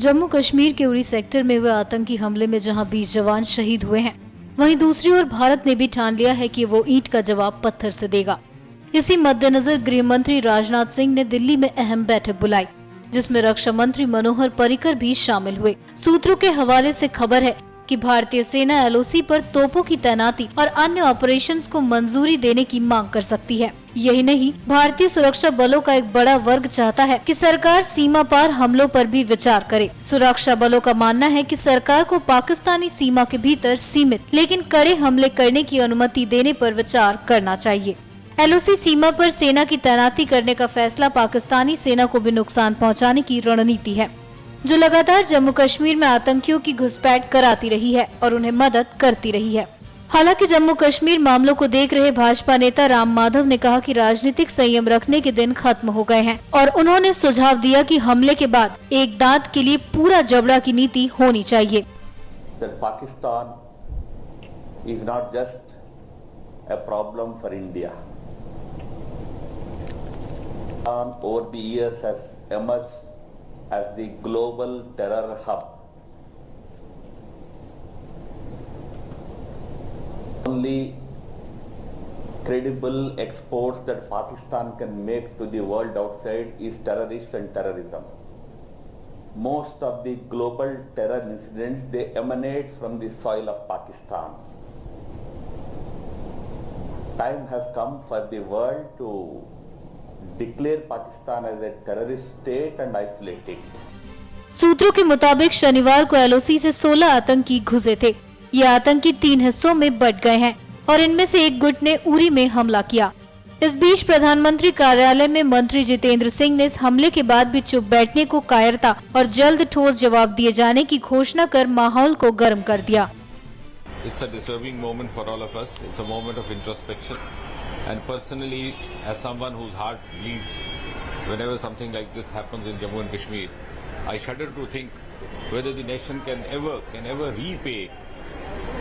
जम्मू कश्मीर के उरी सेक्टर में हुए आतंकी हमले में जहां 20 जवान शहीद हुए हैं, वहीं दूसरी ओर भारत ने भी ठान लिया है कि वो ईंट का जवाब पत्थर से देगा। इसी मद्देनजर गृह मंत्री राजनाथ सिंह ने दिल्ली में अहम बैठक बुलाई, जिसमें रक्षा मंत्री मनोहर पर्रिकर भी शामिल हुए। सूत्रों के हवाले से खबर है कि भारतीय सेना एलओसी पर तोपों की तैनाती और अन्य ऑपरेशंस को मंजूरी देने की मांग कर सकती है। यही नहीं, भारतीय सुरक्षा बलों का एक बड़ा वर्ग चाहता है कि सरकार सीमा पार हमलों पर भी विचार करे। सुरक्षा बलों का मानना है कि सरकार को पाकिस्तानी सीमा के भीतर सीमित लेकिन कड़े हमले करने की अनुमति देने पर विचार करना चाहिए। एलओसी सीमा पर सेना की तैनाती करने का फैसला पाकिस्तानी सेना को भी नुकसान पहुँचाने की रणनीति है, जो लगातार जम्मू कश्मीर में आतंकियों की घुसपैठ कराती रही है और उन्हें मदद करती रही है। हालांकि जम्मू कश्मीर मामलों को देख रहे भाजपा नेता राम माधव ने कहा कि राजनीतिक संयम रखने के दिन खत्म हो गए हैं और उन्होंने सुझाव दिया कि हमले के बाद एक दांत के लिए पूरा जबड़ा की नीति होनी चाहिए। Pakistan is not just a problem for India. Over the years has emerged as the global terror hub. Only credible exports that Pakistan can make to the world outside is terrorists and terrorism. Most of the global terror incidents, they emanate from the soil of Pakistan. Time has come for the world to declare Pakistan as a terrorist state and isolate it. सूत्रों के मुताबिक शनिवार को LOC से 16 आतंकी घुसे थे। ये आतंकी 3 हिस्सों में बंट गए हैं और इनमें से एक गुट ने उरी में हमला किया। इस बीच प्रधानमंत्री कार्यालय में मंत्री जितेंद्र सिंह ने इस हमले के बाद भी चुप बैठने को कायरता और जल्द ठोस जवाब दिए जाने की घोषणा कर माहौल को गर्म कर दिया। It's a disturbing moment for all of us. It's a moment of introspection. And personally, as someone whose heart bleeds whenever something like this happens in Jammu and Kashmir, I shudder to think whether the nation can ever repay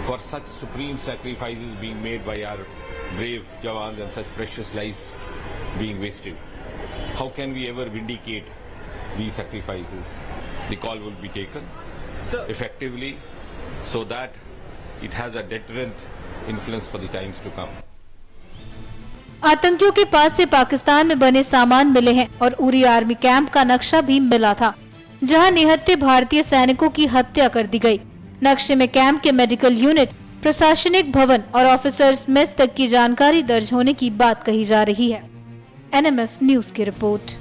for such supreme sacrifices being made by our brave jawans and such precious lives being wasted. How can we ever vindicate these sacrifices? The call will be taken effectively so that it has a deterrent influence for the times to come. आतंकियों के पास से पाकिस्तान में बने सामान मिले हैं और Uri army camp का नक्शा भी मिला था, जहां निहत्थे भारतीय सैनिकों की हत्या कर दी गई। नक्शे में कैंप के मेडिकल यूनिट, प्रशासनिक भवन और ऑफिसर्स मेस तक की जानकारी दर्ज होने की बात कही जा रही है। एनएमएफ न्यूज की रिपोर्ट।